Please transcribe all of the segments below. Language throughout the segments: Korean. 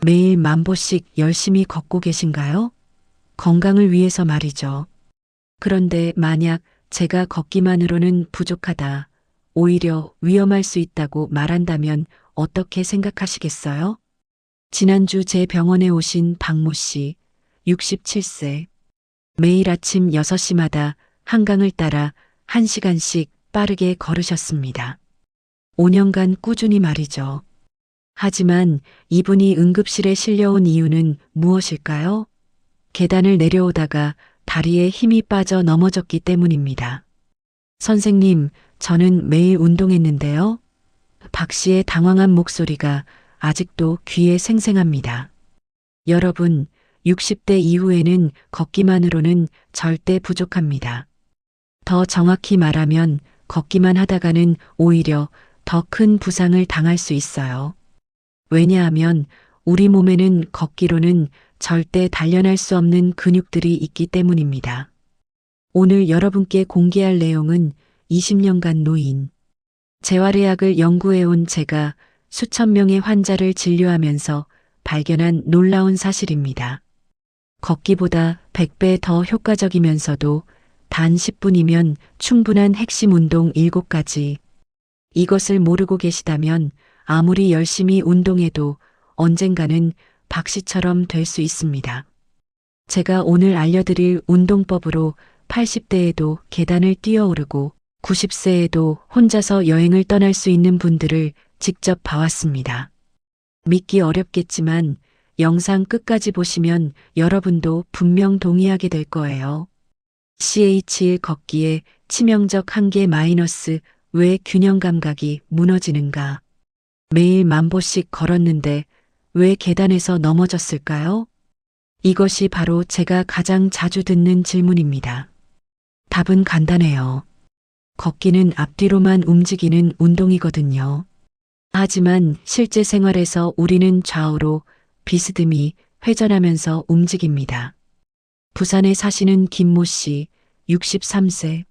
매일 10,000보씩 열심히 걷고 계신가요? 건강을 위해서 말이죠. 그런데 만약 제가 걷기만으로는 부족하다, 오히려 위험할 수 있다고 말한다면 어떻게 생각하시겠어요? 지난주 제 병원에 오신 박모 씨, 67세. 매일 아침 6시마다 한강을 따라 1시간씩 빠르게 걸으셨습니다. 5년간 꾸준히 말이죠. 하지만 이분이 응급실에 실려온 이유는 무엇일까요? 계단을 내려오다가 다리에 힘이 빠져 넘어졌기 때문입니다. 선생님, 저는 매일 운동했는데요. 박 씨의 당황한 목소리가 아직도 귀에 생생합니다. 여러분, 60대 이후에는 걷기만으로는 절대 부족합니다. 더 정확히 말하면 걷기만 하다가는 오히려 더 큰 부상을 당할 수 있어요. 왜냐하면 우리 몸에는 걷기로는 절대 단련할 수 없는 근육들이 있기 때문입니다. 오늘 여러분께 공개할 내용은 20년간 노인, 재활의학을 연구해온 제가 수천 명의 환자를 진료하면서 발견한 놀라운 사실입니다. 걷기보다 100배 더 효과적이면서도 단 10분이면 충분한 핵심 운동 7가지. 이것을 모르고 계시다면 아무리 열심히 운동해도 언젠가는 박 씨처럼 될 수 있습니다. 제가 오늘 알려드릴 운동법으로 80대에도 계단을 뛰어오르고 90세에도 혼자서 여행을 떠날 수 있는 분들을 직접 봐왔습니다. 믿기 어렵겠지만 영상 끝까지 보시면 여러분도 분명 동의하게 될 거예요. CH1 걷기의 치명적 한계 마이너스, 왜 균형 감각이 무너지는가? 매일 10,000보씩 걸었는데 왜 계단에서 넘어졌을까요? 이것이 바로 제가 가장 자주 듣는 질문입니다. 답은 간단해요. 걷기는 앞뒤로만 움직이는 운동이거든요. 하지만 실제 생활에서 우리는 좌우로 비스듬히 회전하면서 움직입니다. 부산에 사시는 김모 씨, 63세.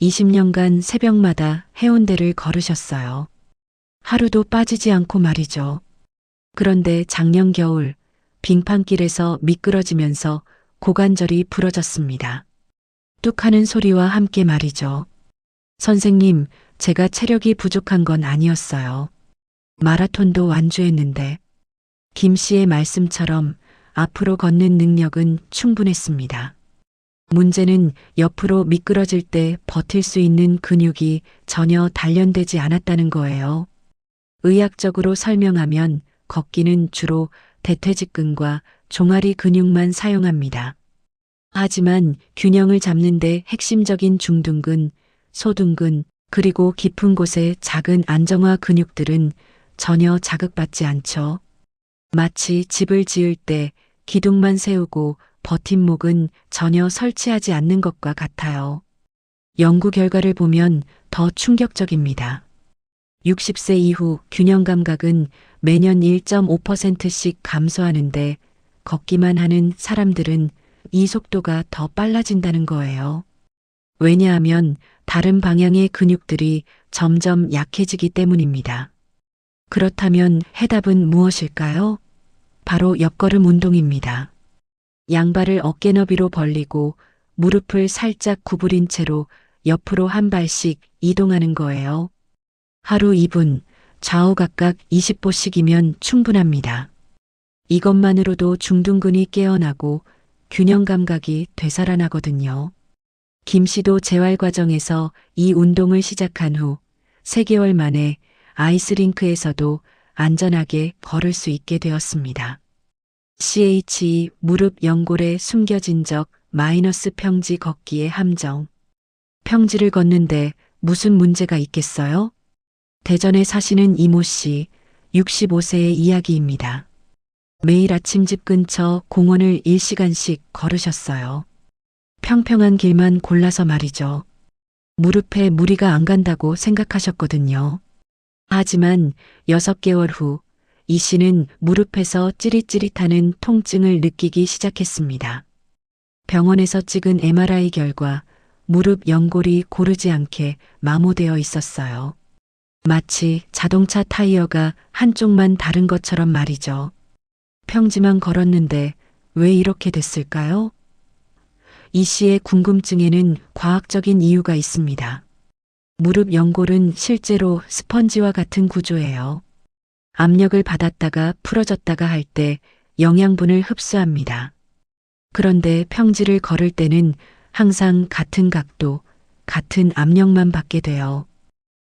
20년간 새벽마다 해운대를 걸으셨어요. 하루도 빠지지 않고 말이죠. 그런데 작년 겨울 빙판길에서 미끄러지면서 고관절이 부러졌습니다. 뚝 하는 소리와 함께 말이죠. 선생님, 제가 체력이 부족한 건 아니었어요. 마라톤도 완주했는데. 김 씨의 말씀처럼 앞으로 걷는 능력은 충분했습니다. 문제는 옆으로 미끄러질 때 버틸 수 있는 근육이 전혀 단련되지 않았다는 거예요. 의학적으로 설명하면 걷기는 주로 대퇴직근과 종아리 근육만 사용합니다. 하지만 균형을 잡는데 핵심적인 중둔근, 소둔근, 그리고 깊은 곳의 작은 안정화 근육들은 전혀 자극받지 않죠. 마치 집을 지을 때 기둥만 세우고 버팀목은 전혀 설치하지 않는 것과 같아요. 연구 결과를 보면 더 충격적입니다. 60세 이후 균형 감각은 매년 1.5%씩 감소하는데 걷기만 하는 사람들은 이 속도가 더 빨라진다는 거예요. 왜냐하면 다른 방향의 근육들이 점점 약해지기 때문입니다. 그렇다면 해답은 무엇일까요? 바로 옆걸음 운동입니다. 양발을 어깨 너비로 벌리고 무릎을 살짝 구부린 채로 옆으로 한 발씩 이동하는 거예요. 하루 2분, 좌우 각각 20보씩이면 충분합니다. 이것만으로도 중둔근이 깨어나고 균형 감각이 되살아나거든요. 김 씨도 재활 과정에서 이 운동을 시작한 후 3개월 만에 아이스링크에서도 안전하게 걸을 수 있게 되었습니다. CH2 무릎 연골에 숨겨진 적 마이너스 평지 걷기의 함정. 평지를 걷는데 무슨 문제가 있겠어요? 대전에 사시는 이모 씨, 65세의 이야기입니다. 매일 아침 집 근처 공원을 1시간씩 걸으셨어요. 평평한 길만 골라서 말이죠. 무릎에 무리가 안 간다고 생각하셨거든요. 하지만 6개월 후 이 씨는 무릎에서 찌릿찌릿하는 통증을 느끼기 시작했습니다. 병원에서 찍은 MRI 결과 무릎 연골이 고르지 않게 마모되어 있었어요. 마치 자동차 타이어가 한쪽만 다른 것처럼 말이죠. 평지만 걸었는데 왜 이렇게 됐을까요? 이 씨의 궁금증에는 과학적인 이유가 있습니다. 무릎 연골은 실제로 스펀지와 같은 구조예요. 압력을 받았다가 풀어졌다가 할 때 영양분을 흡수합니다. 그런데 평지를 걸을 때는 항상 같은 각도, 같은 압력만 받게 돼요.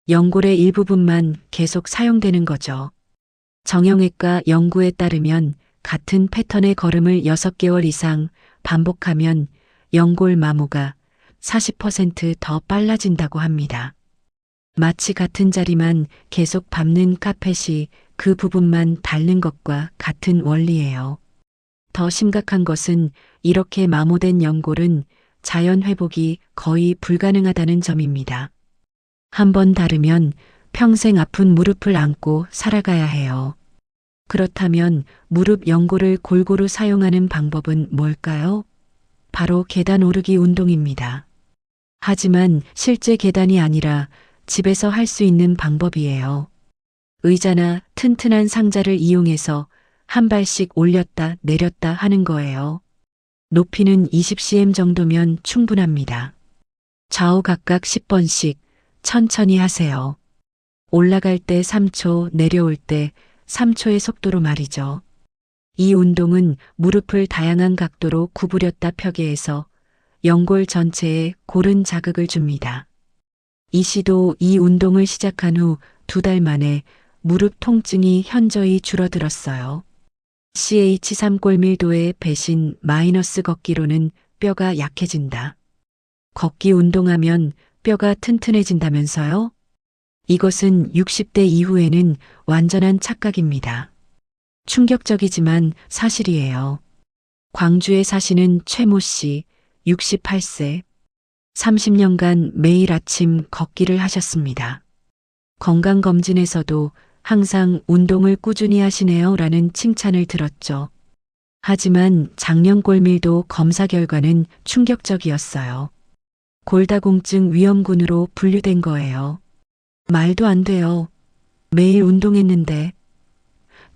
연골의 일부분만 계속 사용되는 거죠. 정형외과 연구에 따르면 같은 패턴의 걸음을 6개월 이상 반복하면 연골 마모가 40%더 빨라진다고 합니다. 마치 같은 자리만 계속 밟는 카펫이 그 부분만 닳는 것과 같은 원리예요. 더 심각한 것은 이렇게 마모된 연골은 자연 회복이 거의 불가능하다는 점입니다. 한번 다르면 평생 아픈 무릎을 안고 살아가야 해요. 그렇다면 무릎 연골을 골고루 사용하는 방법은 뭘까요? 바로 계단 오르기 운동입니다. 하지만 실제 계단이 아니라 집에서 할 수 있는 방법이에요. 의자나 튼튼한 상자를 이용해서 한 발씩 올렸다 내렸다 하는 거예요. 높이는 20cm 정도면 충분합니다. 좌우 각각 10번씩 천천히 하세요. 올라갈 때 3초, 내려올 때 3초의 속도로 말이죠. 이 운동은 무릎을 다양한 각도로 구부렸다 펴게 해서 연골 전체에 고른 자극을 줍니다. 이 씨도 이 운동을 시작한 후 2달 만에 무릎 통증이 현저히 줄어들었어요. CH3 골밀도의 배신 마이너스 걷기로는 뼈가 약해진다. 걷기 운동하면 뼈가 튼튼해진다면서요? 이것은 60대 이후에는 완전한 착각입니다. 충격적이지만 사실이에요. 광주에 사시는 최모 씨, 68세. 30년간 매일 아침 걷기를 하셨습니다. 건강검진에서도 항상 운동을 꾸준히 하시네요 라는 칭찬을 들었죠. 하지만 작년 골밀도 검사 결과는 충격적이었어요. 골다공증 위험군으로 분류된 거예요. 말도 안 돼요. 매일 운동했는데.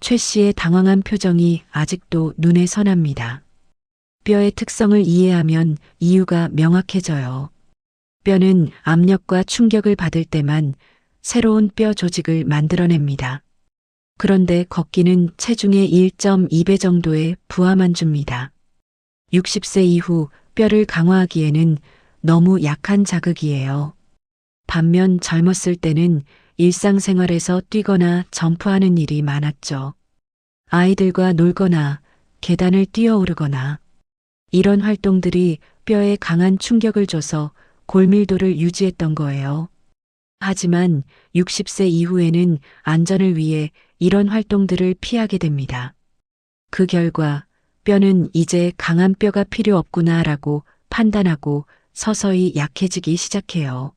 최 씨의 당황한 표정이 아직도 눈에 선합니다. 뼈의 특성을 이해하면 이유가 명확해져요. 뼈는 압력과 충격을 받을 때만 새로운 뼈 조직을 만들어냅니다. 그런데 걷기는 체중의 1.2배 정도의 부하만 줍니다. 60세 이후 뼈를 강화하기에는 너무 약한 자극이에요. 반면 젊었을 때는 일상생활에서 뛰거나 점프하는 일이 많았죠. 아이들과 놀거나 계단을 뛰어오르거나 이런 활동들이 뼈에 강한 충격을 줘서 골밀도를 유지했던 거예요. 하지만 60세 이후에는 안전을 위해 이런 활동들을 피하게 됩니다. 그 결과 뼈는 이제 강한 뼈가 필요 없구나라고 판단하고 서서히 약해지기 시작해요.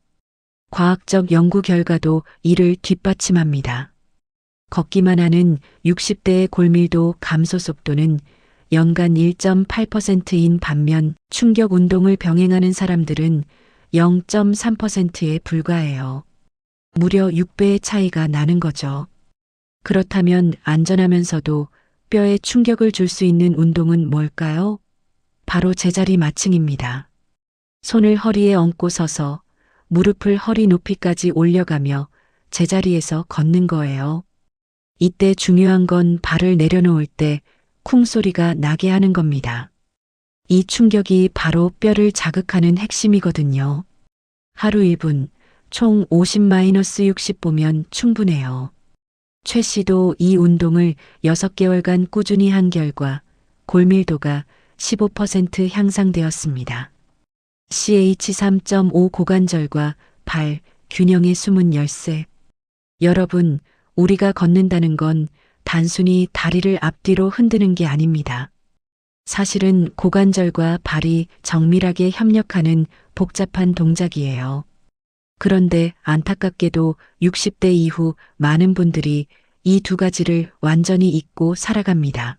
과학적 연구 결과도 이를 뒷받침합니다. 걷기만 하는 60대의 골밀도 감소 속도는 연간 1.8%인 반면 충격 운동을 병행하는 사람들은 0.3%에 불과해요. 무려 6배의 차이가 나는 거죠. 그렇다면 안전하면서도 뼈에 충격을 줄 수 있는 운동은 뭘까요? 바로 제자리 마칭입니다. 손을 허리에 얹고 서서 무릎을 허리 높이까지 올려가며 제자리에서 걷는 거예요. 이때 중요한 건 발을 내려놓을 때 쿵 소리가 나게 하는 겁니다. 이 충격이 바로 뼈를 자극하는 핵심이거든요. 하루 1분, 총 50-60 보면 충분해요. 최 씨도 이 운동을 6개월간 꾸준히 한 결과 골밀도가 15% 향상되었습니다. CH3.5 고관절과 발, 균형의 숨은 열쇠. 여러분, 우리가 걷는다는 건 단순히 다리를 앞뒤로 흔드는 게 아닙니다. 사실은 고관절과 발이 정밀하게 협력하는 복잡한 동작이에요. 그런데 안타깝게도 60대 이후 많은 분들이 이 2가지를 완전히 잊고 살아갑니다.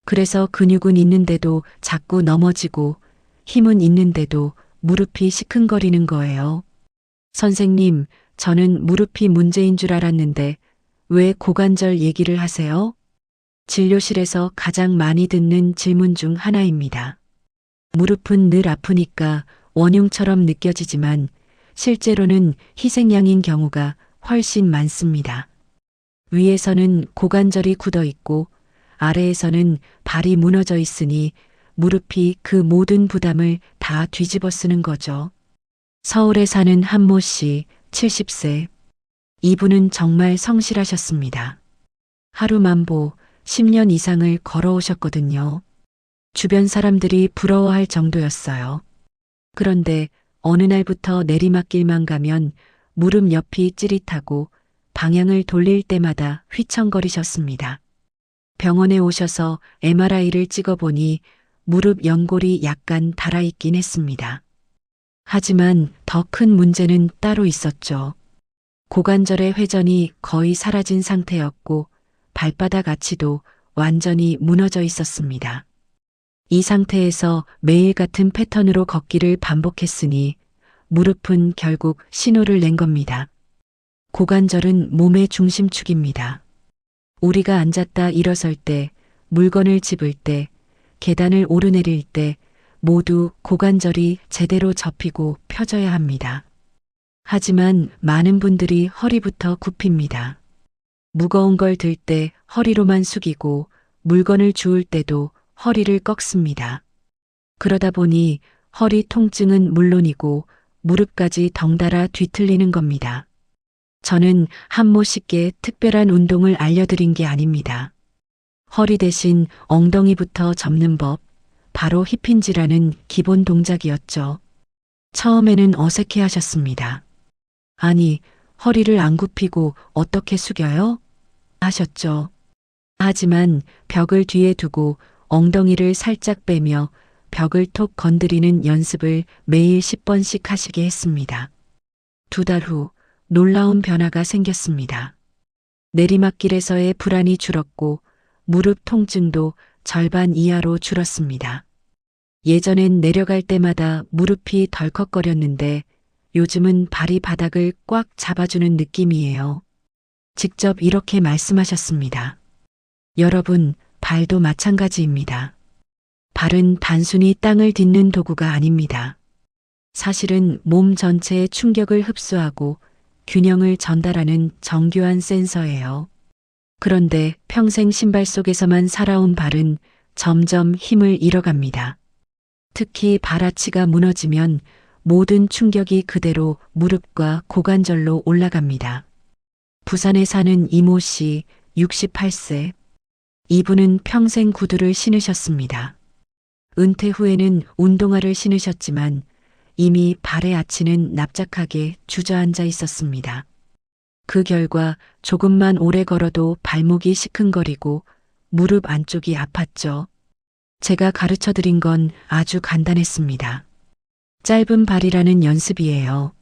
그래서 근육은 있는데도 자꾸 넘어지고 힘은 있는데도 무릎이 시큰거리는 거예요. 선생님, 저는 무릎이 문제인 줄 알았는데 왜 고관절 얘기를 하세요? 진료실에서 가장 많이 듣는 질문 중 하나입니다. 무릎은 늘 아프니까 원흉처럼 느껴지지만 실제로는 희생양인 경우가 훨씬 많습니다. 위에서는 고관절이 굳어 있고 아래에서는 발이 무너져 있으니 무릎이 그 모든 부담을 다 뒤집어 쓰는 거죠. 서울에 사는 한모 씨, 70세. 이분은 정말 성실하셨습니다. 하루 만보 10년 이상을 걸어오셨거든요. 주변 사람들이 부러워할 정도였어요. 그런데 어느 날부터 내리막길만 가면 무릎 옆이 찌릿하고 방향을 돌릴 때마다 휘청거리셨습니다. 병원에 오셔서 MRI를 찍어보니 무릎 연골이 약간 닳아있긴 했습니다. 하지만 더 큰 문제는 따로 있었죠. 고관절의 회전이 거의 사라진 상태였고 발바닥 아치도 완전히 무너져 있었습니다. 이 상태에서 매일 같은 패턴으로 걷기를 반복했으니 무릎은 결국 신호를 낸 겁니다. 고관절은 몸의 중심축입니다. 우리가 앉았다 일어설 때, 물건을 집을 때, 계단을 오르내릴 때 모두 고관절이 제대로 접히고 펴져야 합니다. 하지만 많은 분들이 허리부터 굽힙니다. 무거운 걸 들 때 허리로만 숙이고 물건을 주울 때도 허리를 꺾습니다. 그러다 보니 허리 통증은 물론이고 무릎까지 덩달아 뒤틀리는 겁니다. 저는 한모 씨께 특별한 운동을 알려드린 게 아닙니다. 허리 대신 엉덩이부터 접는 법, 바로 힙힌지라는 기본 동작이었죠. 처음에는 어색해 하셨습니다. 아니, 허리를 안 굽히고 어떻게 숙여요? 하셨죠. 하지만 벽을 뒤에 두고 엉덩이를 살짝 빼며 벽을 톡 건드리는 연습을 매일 10번씩 하시게 했습니다. 2달 후 놀라운 변화가 생겼습니다. 내리막길에서의 불안이 줄었고 무릎 통증도 절반 이하로 줄었습니다. 예전엔 내려갈 때마다 무릎이 덜컥거렸는데 요즘은 발이 바닥을 꽉 잡아주는 느낌이에요. 직접 이렇게 말씀하셨습니다. 여러분, 발도 마찬가지입니다. 발은 단순히 땅을 딛는 도구가 아닙니다. 사실은 몸 전체의 충격을 흡수하고 균형을 전달하는 정교한 센서예요. 그런데 평생 신발 속에서만 살아온 발은 점점 힘을 잃어갑니다. 특히 발아치가 무너지면 모든 충격이 그대로 무릎과 고관절로 올라갑니다. 부산에 사는 이모 씨, 68세. 이분은 평생 구두를 신으셨습니다. 은퇴 후에는 운동화를 신으셨지만 이미 발의 아치는 납작하게 주저앉아 있었습니다. 그 결과 조금만 오래 걸어도 발목이 시큰거리고 무릎 안쪽이 아팠죠. 제가 가르쳐 드린 건 아주 간단했습니다. 짧은 발이라는 연습이에요.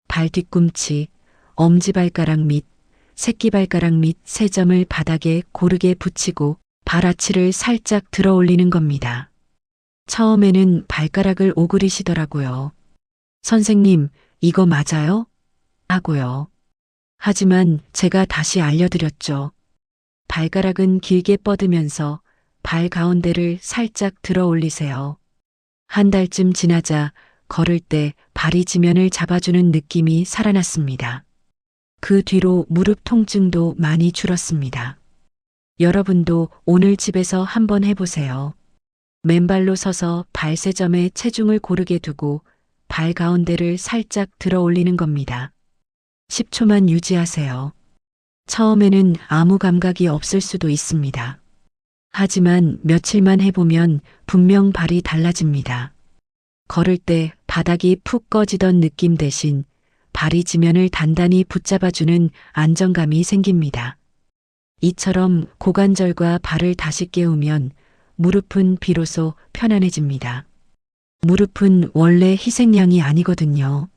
발 뒤꿈치, 엄지발가락 밑, 새끼발가락 밑 3점을 바닥에 고르게 붙이고 발아치를 살짝 들어 올리는 겁니다. 처음에는 발가락을 오그리시더라고요. 선생님, 이거 맞아요? 하고요. 하지만 제가 다시 알려드렸죠. 발가락은 길게 뻗으면서 발 가운데를 살짝 들어 올리세요. 한 달쯤 지나자 걸을 때 발이 지면을 잡아주는 느낌이 살아났습니다. 그 뒤로 무릎 통증도 많이 줄었습니다. 여러분도 오늘 집에서 한번 해보세요. 맨발로 서서 발세점에 체중을 고르게 두고 발 가운데를 살짝 들어 올리는 겁니다. 10초만 유지하세요. 처음에는 아무 감각이 없을 수도 있습니다. 하지만 며칠만 해보면 분명 발이 달라집니다. 걸을 때 바닥이 푹 꺼지던 느낌 대신 발이 지면을 단단히 붙잡아주는 안정감이 생깁니다. 이처럼 고관절과 발을 다시 깨우면 무릎은 비로소 편안해집니다. 무릎은 원래 희생양이 아니거든요.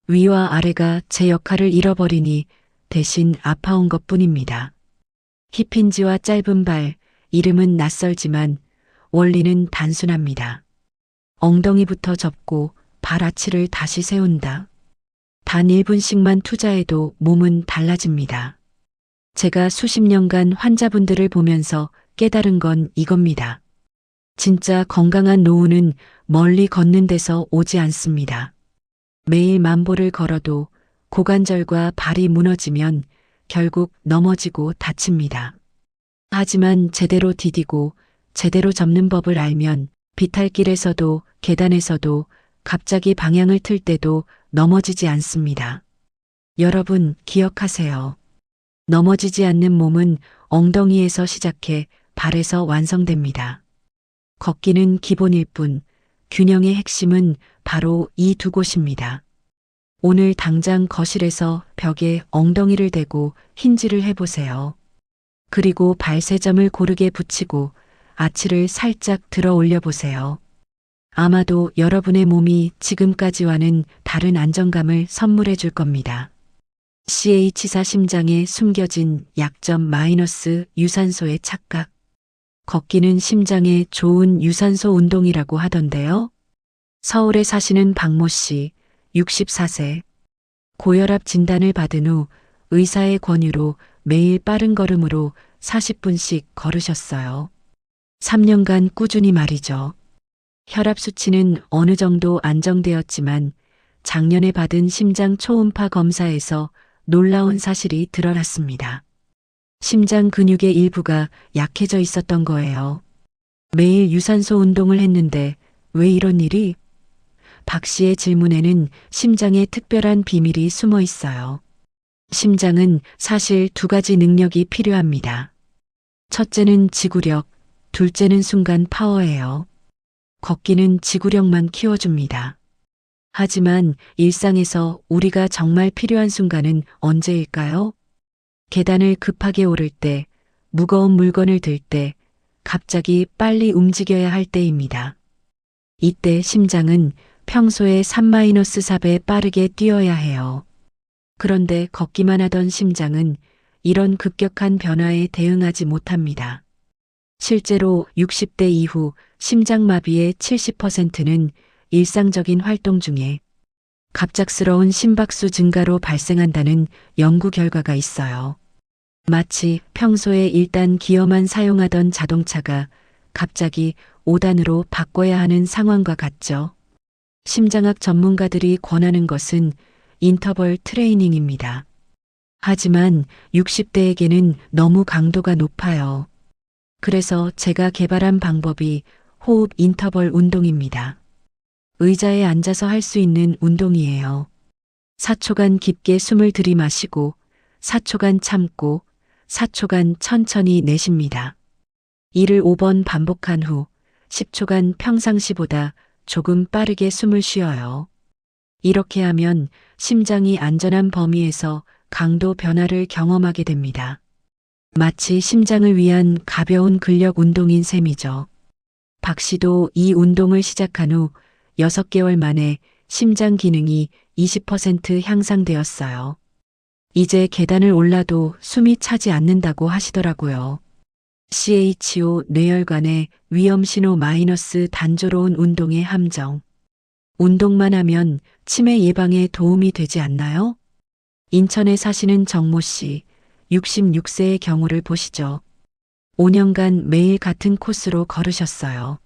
위와 아래가 제 역할을 잃어버리니 대신 아파온 것뿐입니다. 힙힌지와 짧은 발, 이름은 낯설지만 원리는 단순합니다. 엉덩이부터 접고 발 아치를 다시 세운다. 단 1분씩만 투자해도 몸은 달라집니다. 제가 수십 년간 환자분들을 보면서 깨달은 건 이겁니다. 진짜 건강한 노후는 멀리 걷는 데서 오지 않습니다. 매일 만보를 걸어도 고관절과 발이 무너지면 결국 넘어지고 다칩니다. 하지만 제대로 디디고 제대로 접는 법을 알면 비탈길에서도 계단에서도 갑자기 방향을 틀 때도 넘어지지 않습니다. 여러분 기억하세요. 넘어지지 않는 몸은 엉덩이에서 시작해 발에서 완성됩니다. 걷기는 기본일 뿐 균형의 핵심은 바로 이 두 곳입니다. 오늘 당장 거실에서 벽에 엉덩이를 대고 힌지를 해보세요. 그리고 발세점을 고르게 붙이고 아치를 살짝 들어 올려 보세요. 아마도 여러분의 몸이 지금까지와는 다른 안정감을 선물해 줄 겁니다. CH4 심장에 숨겨진 약점 마이너스 유산소의 착각. 걷기는 심장에 좋은 유산소 운동이라고 하던데요. 서울에 사시는 박모 씨, 64세. 고혈압 진단을 받은 후 의사의 권유로 매일 빠른 걸음으로 40분씩 걸으셨어요. 3년간 꾸준히 말이죠. 혈압 수치는 어느 정도 안정되었지만 작년에 받은 심장 초음파 검사에서 놀라운 사실이 드러났습니다. 심장 근육의 일부가 약해져 있었던 거예요. 매일 유산소 운동을 했는데 왜 이런 일이? 박 씨의 질문에는 심장의 특별한 비밀이 숨어 있어요. 심장은 사실 두 가지 능력이 필요합니다. 첫째는 지구력, 둘째는 순간 파워예요. 걷기는 지구력만 키워줍니다. 하지만 일상에서 우리가 정말 필요한 순간은 언제일까요? 계단을 급하게 오를 때, 무거운 물건을 들 때, 갑자기 빨리 움직여야 할 때입니다. 이때 심장은 평소에 3-4배 빠르게 뛰어야 해요. 그런데 걷기만 하던 심장은 이런 급격한 변화에 대응하지 못합니다. 실제로 60대 이후 심장마비의 70%는 일상적인 활동 중에 갑작스러운 심박수 증가로 발생한다는 연구 결과가 있어요. 마치 평소에 1단 기어만 사용하던 자동차가 갑자기 5단으로 바꿔야 하는 상황과 같죠. 심장학 전문가들이 권하는 것은 인터벌 트레이닝입니다. 하지만 60대에게는 너무 강도가 높아요. 그래서 제가 개발한 방법이 호흡 인터벌 운동입니다. 의자에 앉아서 할 수 있는 운동이에요. 4초간 깊게 숨을 들이마시고 4초간 참고 4초간 천천히 내쉽니다. 이를 5번 반복한 후 10초간 평상시보다 조금 빠르게 숨을 쉬어요. 이렇게 하면 심장이 안전한 범위에서 강도 변화를 경험하게 됩니다. 마치 심장을 위한 가벼운 근력 운동인 셈이죠. 박 씨도 이 운동을 시작한 후 6개월 만에 심장 기능이 20% 향상되었어요. 이제 계단을 올라도 숨이 차지 않는다고 하시더라고요. CHO 뇌혈관의 위험신호 마이너스 단조로운 운동의 함정. 운동만 하면 치매 예방에 도움이 되지 않나요? 인천에 사시는 정모 씨, 66세의 경우를 보시죠. 5년간 매일 같은 코스로 걸으셨어요.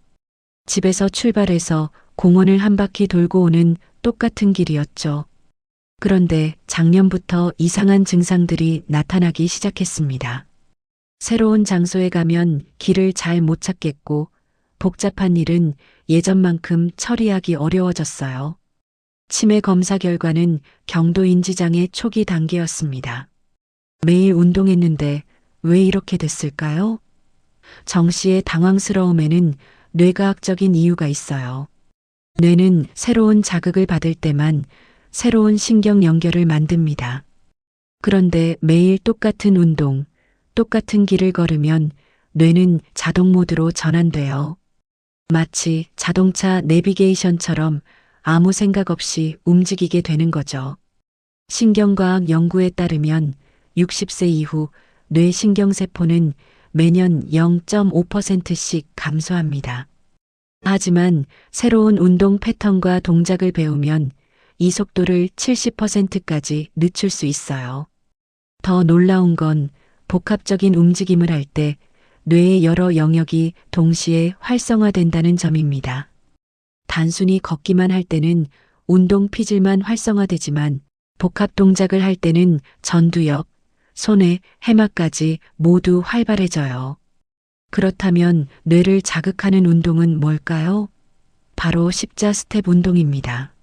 집에서 출발해서 공원을 한 바퀴 돌고 오는 똑같은 길이었죠. 그런데 작년부터 이상한 증상들이 나타나기 시작했습니다. 새로운 장소에 가면 길을 잘 못 찾겠고 복잡한 일은 예전만큼 처리하기 어려워졌어요. 치매 검사 결과는 경도인지장애 초기 단계였습니다. 매일 운동했는데 왜 이렇게 됐을까요? 정 씨의 당황스러움에는 뇌과학적인 이유가 있어요. 뇌는 새로운 자극을 받을 때만 새로운 신경 연결을 만듭니다. 그런데 매일 똑같은 운동, 똑같은 길을 걸으면 뇌는 자동 모드로 전환돼요. 마치 자동차 내비게이션처럼 아무 생각 없이 움직이게 되는 거죠. 신경과학 연구에 따르면 60세 이후 뇌 신경세포는 매년 0.5%씩 감소합니다. 하지만 새로운 운동 패턴과 동작을 배우면 이 속도를 70%까지 늦출 수 있어요. 더 놀라운 건 복합적인 움직임을 할 때 뇌의 여러 영역이 동시에 활성화된다는 점입니다. 단순히 걷기만 할 때는 운동 피질만 활성화되지만 복합 동작을 할 때는 전두엽, 손의 해마까지 모두 활발해져요. 그렇다면 뇌를 자극하는 운동은 뭘까요? 바로 십자 스텝 운동입니다.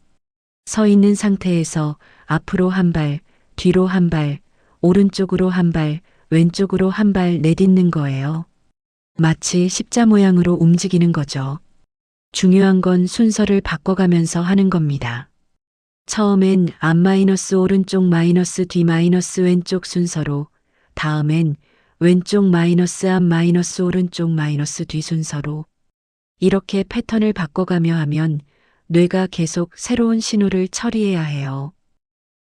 서 있는 상태에서 앞으로 한 발, 뒤로 한 발, 오른쪽으로 한 발, 왼쪽으로 한 발 내딛는 거예요. 마치 십자 모양으로 움직이는 거죠. 중요한 건 순서를 바꿔가면서 하는 겁니다. 처음엔 앞 마이너스 오른쪽 마이너스 뒤 마이너스 왼쪽 순서로, 다음엔 왼쪽 마이너스 앞 마이너스 오른쪽 마이너스 뒤 순서로. 이렇게 패턴을 바꿔가며 하면 뇌가 계속 새로운 신호를 처리해야 해요.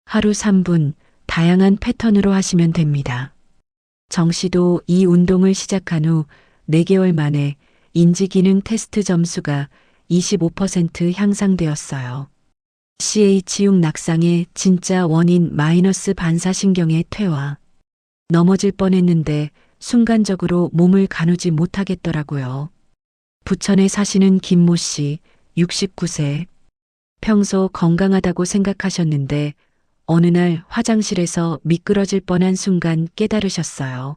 하루 3분 다양한 패턴으로 하시면 됩니다. 정 씨도 이 운동을 시작한 후 4개월 만에 인지기능 테스트 점수가 25% 향상되었어요. CH6 낙상의 진짜 원인 마이너스 반사신경의 퇴화. 넘어질 뻔했는데 순간적으로 몸을 가누지 못하겠더라고요. 부천에 사시는 김모 씨, 69세. 평소 건강하다고 생각하셨는데 어느 날 화장실에서 미끄러질 뻔한 순간 깨달으셨어요.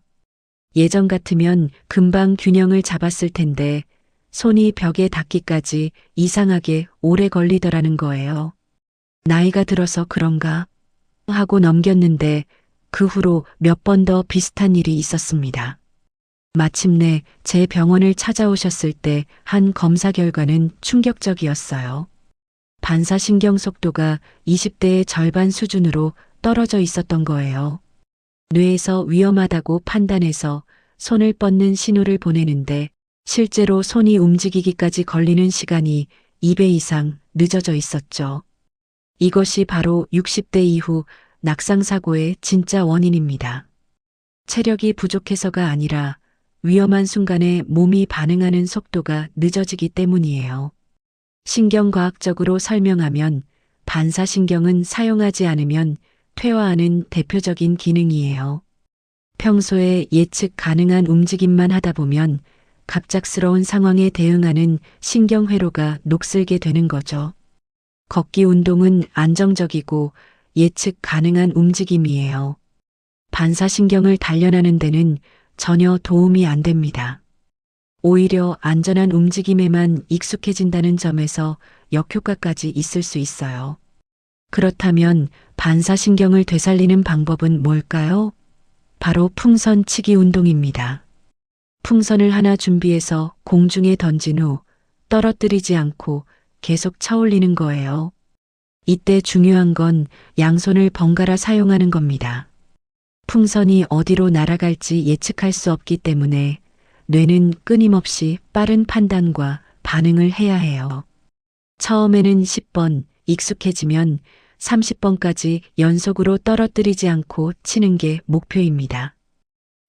예전 같으면 금방 균형을 잡았을 텐데 손이 벽에 닿기까지 이상하게 오래 걸리더라는 거예요. 나이가 들어서 그런가 하고 넘겼는데 그 후로 몇 번 더 비슷한 일이 있었습니다. 마침내 제 병원을 찾아오셨을 때 한 검사 결과는 충격적이었어요. 반사신경 속도가 20대의 절반 수준으로 떨어져 있었던 거예요. 뇌에서 위험하다고 판단해서 손을 뻗는 신호를 보내는데 실제로 손이 움직이기까지 걸리는 시간이 2배 이상 늦어져 있었죠. 이것이 바로 60대 이후 낙상사고의 진짜 원인입니다. 체력이 부족해서가 아니라 위험한 순간에 몸이 반응하는 속도가 늦어지기 때문이에요. 신경과학적으로 설명하면 반사신경은 사용하지 않으면 퇴화하는 대표적인 기능이에요. 평소에 예측 가능한 움직임만 하다 보면 갑작스러운 상황에 대응하는 신경회로가 녹슬게 되는 거죠. 걷기 운동은 안정적이고 예측 가능한 움직임이에요. 반사신경을 단련하는 데는 전혀 도움이 안 됩니다. 오히려 안전한 움직임에만 익숙해진다는 점에서 역효과까지 있을 수 있어요. 그렇다면 반사신경을 되살리는 방법은 뭘까요? 바로 풍선치기 운동입니다. 풍선을 하나 준비해서 공중에 던진 후 떨어뜨리지 않고 계속 쳐올리는 거예요. 이때 중요한 건 양손을 번갈아 사용하는 겁니다. 풍선이 어디로 날아갈지 예측할 수 없기 때문에 뇌는 끊임없이 빠른 판단과 반응을 해야 해요. 처음에는 10번, 익숙해지면 30번까지 연속으로 떨어뜨리지 않고 치는 게 목표입니다.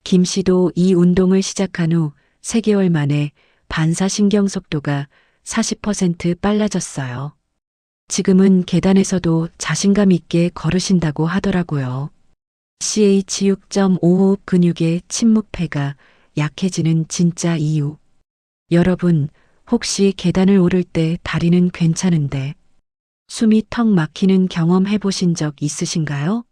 김 씨도 이 운동을 시작한 후 3개월 만에 반사신경 속도가 40% 빨라졌어요. 지금은 계단에서도 자신감 있게 걸으신다고 하더라고요. CH6.5 호흡 근육의 침묵폐가 약해지는 진짜 이유. 여러분, 혹시 계단을 오를 때 다리는 괜찮은데 숨이 턱 막히는 경험 해보신 적 있으신가요?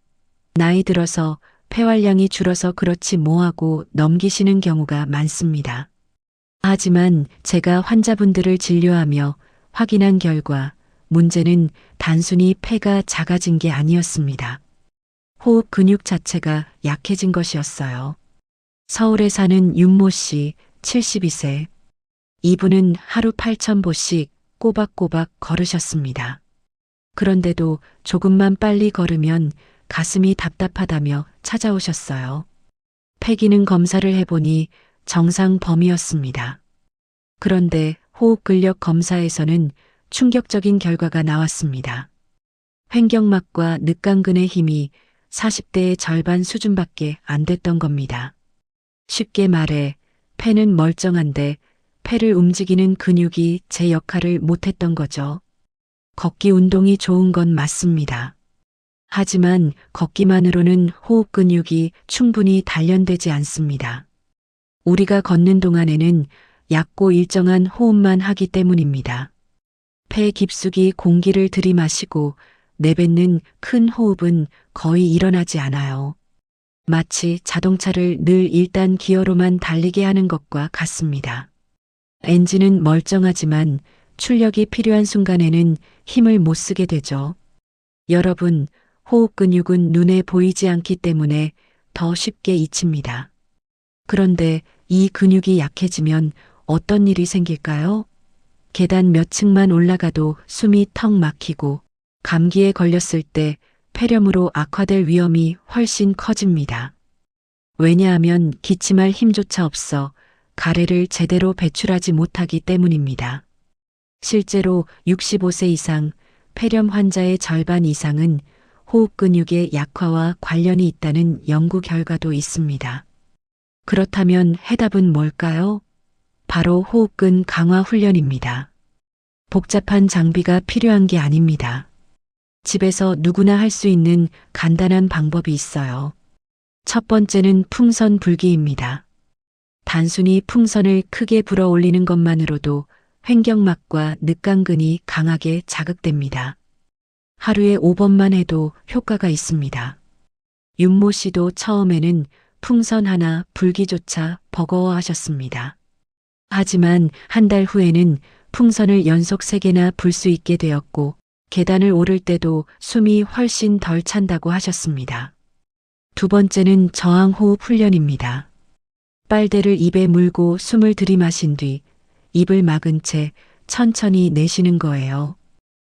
나이 들어서 폐활량이 줄어서 그렇지 뭐하고 넘기시는 경우가 많습니다. 하지만 제가 환자분들을 진료하며 확인한 결과 문제는 단순히 폐가 작아진 게 아니었습니다. 호흡 근육 자체가 약해진 것이었어요. 서울에 사는 윤모 씨, 72세. 이분은 하루 8,000보씩 꼬박꼬박 걸으셨습니다. 그런데도 조금만 빨리 걸으면 가슴이 답답하다며 찾아오셨어요. 폐기능 검사를 해보니 정상 범위였습니다. 그런데 호흡 근력 검사에서는 충격적인 결과가 나왔습니다. 횡격막과 늑강근의 힘이 40대의 절반 수준밖에 안 됐던 겁니다. 쉽게 말해 폐는 멀쩡한데 폐를 움직이는 근육이 제 역할을 못했던 거죠. 걷기 운동이 좋은 건 맞습니다. 하지만 걷기만으로는 호흡 근육이 충분히 단련되지 않습니다. 우리가 걷는 동안에는 얕고 일정한 호흡만 하기 때문입니다. 폐 깊숙이 공기를 들이마시고 내뱉는 큰 호흡은 거의 일어나지 않아요. 마치 자동차를 늘 1단 기어로만 달리게 하는 것과 같습니다. 엔진은 멀쩡하지만 출력이 필요한 순간에는 힘을 못 쓰게 되죠. 여러분, 호흡 근육은 눈에 보이지 않기 때문에 더 쉽게 잊힙니다. 그런데 이 근육이 약해지면 어떤 일이 생길까요? 계단 몇 층만 올라가도 숨이 턱 막히고 감기에 걸렸을 때 폐렴으로 악화될 위험이 훨씬 커집니다. 왜냐하면 기침할 힘조차 없어 가래를 제대로 배출하지 못하기 때문입니다. 실제로 65세 이상 폐렴 환자의 절반 이상은 호흡 근육의 약화와 관련이 있다는 연구 결과도 있습니다. 그렇다면 해답은 뭘까요? 바로 호흡근 강화 훈련입니다. 복잡한 장비가 필요한 게 아닙니다. 집에서 누구나 할 수 있는 간단한 방법이 있어요. 첫 번째는 풍선 불기입니다. 단순히 풍선을 크게 불어 올리는 것만으로도 횡격막과 늑강근이 강하게 자극됩니다. 하루에 5번만 해도 효과가 있습니다. 윤모 씨도 처음에는 풍선 하나 불기조차 버거워하셨습니다. 하지만 한 달 후에는 풍선을 연속 3개나 불 수 있게 되었고 계단을 오를 때도 숨이 훨씬 덜 찬다고 하셨습니다. 두 번째는 저항호흡 훈련입니다. 빨대를 입에 물고 숨을 들이마신 뒤 입을 막은 채 천천히 내쉬는 거예요.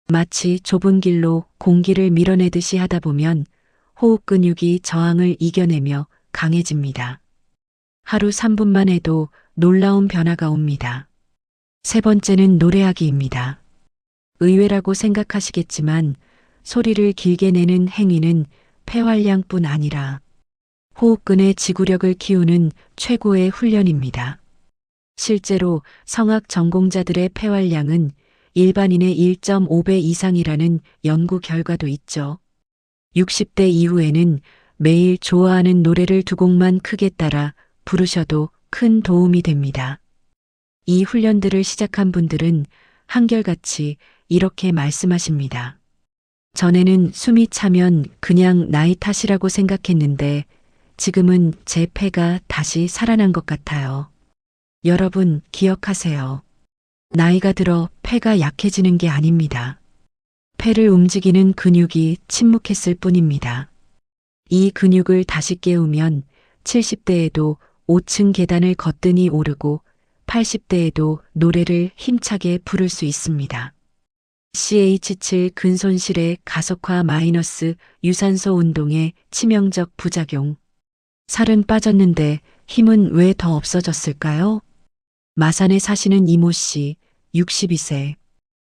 마치 좁은 길로 공기를 밀어내듯이 하다 보면 호흡 근육이 저항을 이겨내며 강해집니다. 하루 3분만 해도 놀라운 변화가 옵니다. 세 번째는 노래하기입니다. 의외라고 생각하시겠지만 소리를 길게 내는 행위는 폐활량뿐 아니라 호흡근의 지구력을 키우는 최고의 훈련입니다. 실제로 성악 전공자들의 폐활량은 일반인의 1.5배 이상이라는 연구 결과도 있죠. 60대 이후에는 매일 좋아하는 노래를 2곡만 크게 따라 부르셔도 큰 도움이 됩니다. 이 훈련들을 시작한 분들은 한결같이 이렇게 말씀하십니다. 전에는 숨이 차면 그냥 나이 탓이라고 생각했는데 지금은 제 폐가 다시 살아난 것 같아요. 여러분 기억하세요. 나이가 들어 폐가 약해지는 게 아닙니다. 폐를 움직이는 근육이 침묵했을 뿐입니다. 이 근육을 다시 깨우면 70대에도 5층 계단을 거뜬히 오르고 80대에도 노래를 힘차게 부를 수 있습니다. CH7 근손실의 가속화 마이너스 유산소 운동의 치명적 부작용. 살은 빠졌는데 힘은 왜 더 없어졌을까요? 마산에 사시는 이모 씨, 62세.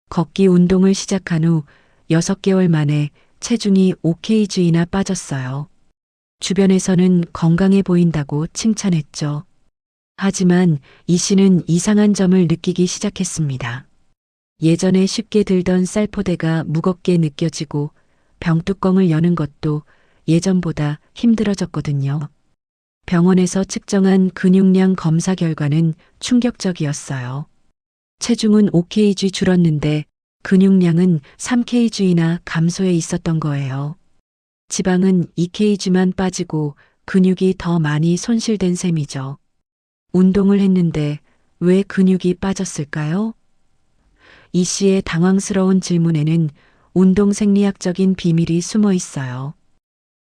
걷기 운동을 시작한 후 6개월 만에 체중이 5kg나 빠졌어요. 주변에서는 건강해 보인다고 칭찬했죠. 하지만 이 씨는 이상한 점을 느끼기 시작했습니다. 예전에 쉽게 들던 쌀포대가 무겁게 느껴지고 병뚜껑을 여는 것도 예전보다 힘들어졌거든요. 병원에서 측정한 근육량 검사 결과는 충격적이었어요. 체중은 5kg 줄었는데 근육량은 3kg나 감소해 있었던 거예요. 지방은 2kg만 빠지고 근육이 더 많이 손실된 셈이죠. 운동을 했는데 왜 근육이 빠졌을까요? 이 씨의 당황스러운 질문에는 운동 생리학적인 비밀이 숨어 있어요.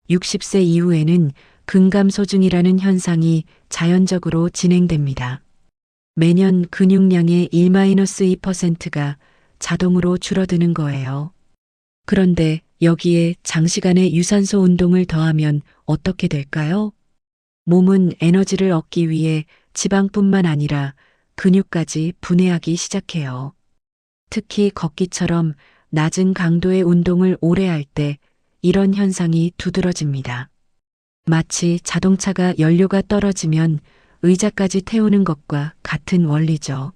60세 이후에는 근감소증이라는 현상이 자연적으로 진행됩니다. 매년 근육량의 1-2%가 자동으로 줄어드는 거예요. 그런데 여기에 장시간의 유산소 운동을 더하면 어떻게 될까요? 몸은 에너지를 얻기 위해 지방뿐만 아니라 근육까지 분해하기 시작해요. 특히 걷기처럼 낮은 강도의 운동을 오래 할 때 이런 현상이 두드러집니다. 마치 자동차가 연료가 떨어지면 의자까지 태우는 것과 같은 원리죠.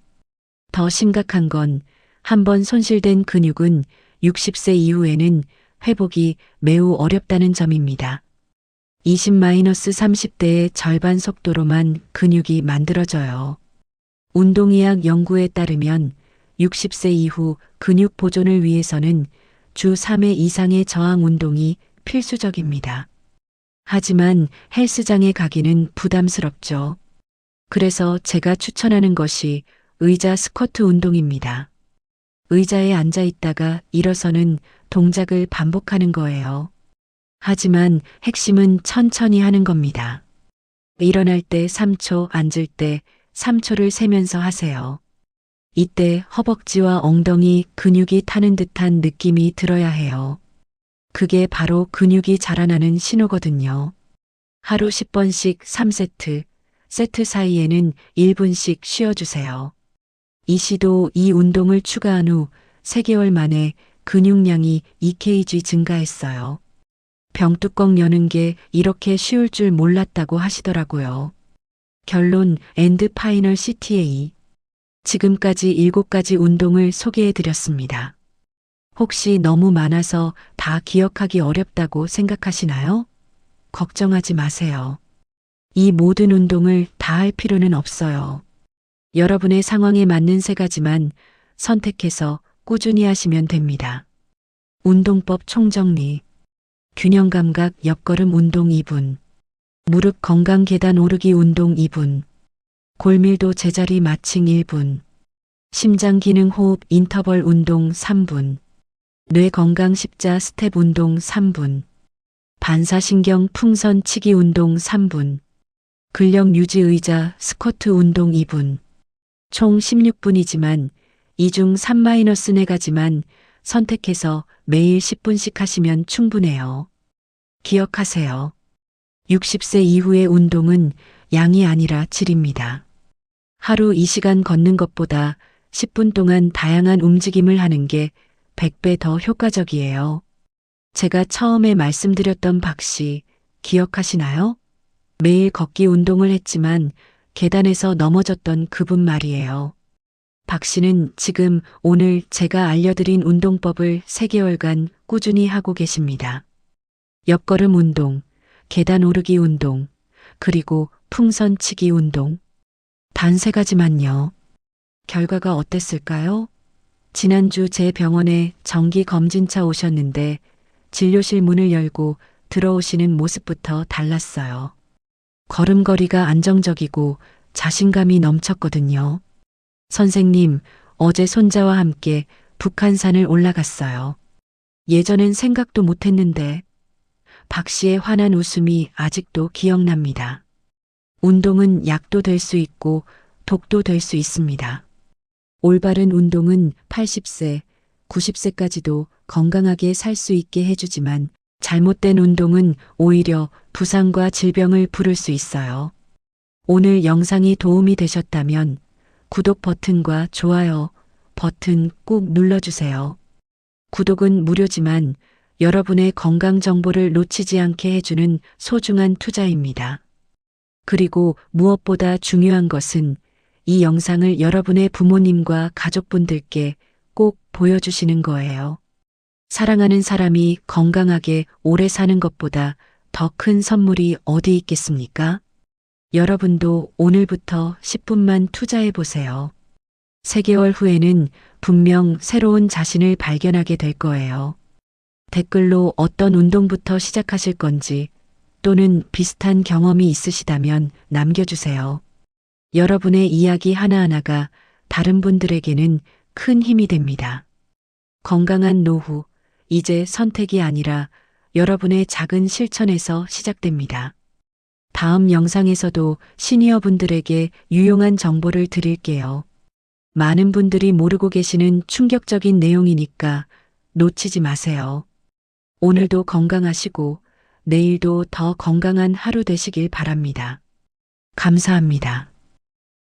더 심각한 건 한번 손실된 근육은 60세 이후에는 회복이 매우 어렵다는 점입니다. 20-30대의 절반 속도로만 근육이 만들어져요. 운동의학 연구에 따르면 60세 이후 근육 보존을 위해서는 주 3회 이상의 저항 운동이 필수적입니다. 하지만 헬스장에 가기는 부담스럽죠. 그래서 제가 추천하는 것이 의자 스쿼트 운동입니다. 의자에 앉아 있다가 일어서는 동작을 반복하는 거예요. 하지만 핵심은 천천히 하는 겁니다. 일어날 때 3초, 앉을 때 3초를 세면서 하세요. 이때 허벅지와 엉덩이 근육이 타는 듯한 느낌이 들어야 해요. 그게 바로 근육이 자라나는 신호거든요. 하루 10번씩 3세트, 세트 사이에는 1분씩 쉬어주세요. 이 운동을 추가한 후 3개월 만에 근육량이 2kg 증가했어요. 병뚜껑 여는 게 이렇게 쉬울 줄 몰랐다고 하시더라고요. 결론 엔드 파이널 CTA. 지금까지 7가지 운동을 소개해 드렸습니다. 혹시 너무 많아서 다 기억하기 어렵다고 생각하시나요? 걱정하지 마세요. 이 모든 운동을 다 할 필요는 없어요. 여러분의 상황에 맞는 3가지만 선택해서 꾸준히 하시면 됩니다. 운동법 총정리. 균형 감각 옆걸음 운동 2분. 무릎 건강 계단 오르기 운동 2분. 골밀도 제자리 마칭 1분. 심장 기능 호흡 인터벌 운동 3분. 뇌 건강 십자 스텝 운동 3분. 반사신경 풍선 치기 운동 3분. 근력 유지 의자 스쿼트 운동 2분. 총 16분이지만 이 중 3-4가지만 선택해서 매일 10분씩 하시면 충분해요. 기억하세요. 60세 이후의 운동은 양이 아니라 질입니다. 하루 2시간 걷는 것보다 10분 동안 다양한 움직임을 하는 게 100배 더 효과적이에요. 제가 처음에 말씀드렸던 박 씨 기억하시나요? 매일 걷기 운동을 했지만 계단에서 넘어졌던 그분 말이에요. 박 씨는 지금 오늘 제가 알려드린 운동법을 3개월간 꾸준히 하고 계십니다. 옆걸음 운동, 계단 오르기 운동, 그리고 풍선 치기 운동. 단 3가지만요. 결과가 어땠을까요? 지난주 제 병원에 정기 검진차 오셨는데 진료실 문을 열고 들어오시는 모습부터 달랐어요. 걸음걸이가 안정적이고 자신감이 넘쳤거든요. 선생님, 어제 손자와 함께 북한산을 올라갔어요. 예전엔 생각도 못했는데 박 씨의 환한 웃음이 아직도 기억납니다. 운동은 약도 될 수 있고 독도 될 수 있습니다. 올바른 운동은 80세, 90세까지도 건강하게 살 수 있게 해주지만 잘못된 운동은 오히려 부상과 질병을 부를 수 있어요. 오늘 영상이 도움이 되셨다면 구독 버튼과 좋아요 버튼 꼭 눌러주세요. 구독은 무료지만 여러분의 건강 정보를 놓치지 않게 해주는 소중한 투자입니다. 그리고 무엇보다 중요한 것은 이 영상을 여러분의 부모님과 가족분들께 꼭 보여주시는 거예요. 사랑하는 사람이 건강하게 오래 사는 것보다 더 큰 선물이 어디 있겠습니까? 여러분도 오늘부터 10분만 투자해 보세요. 3개월 후에는 분명 새로운 자신을 발견하게 될 거예요. 댓글로 어떤 운동부터 시작하실 건지 또는 비슷한 경험이 있으시다면 남겨주세요. 여러분의 이야기 하나하나가 다른 분들에게는 큰 힘이 됩니다. 건강한 노후, 이제 선택이 아니라 여러분의 작은 실천에서 시작됩니다. 다음 영상에서도 시니어 분들에게 유용한 정보를 드릴게요. 많은 분들이 모르고 계시는 충격적인 내용이니까 놓치지 마세요. 오늘도 건강하시고 내일도 더 건강한 하루 되시길 바랍니다. 감사합니다.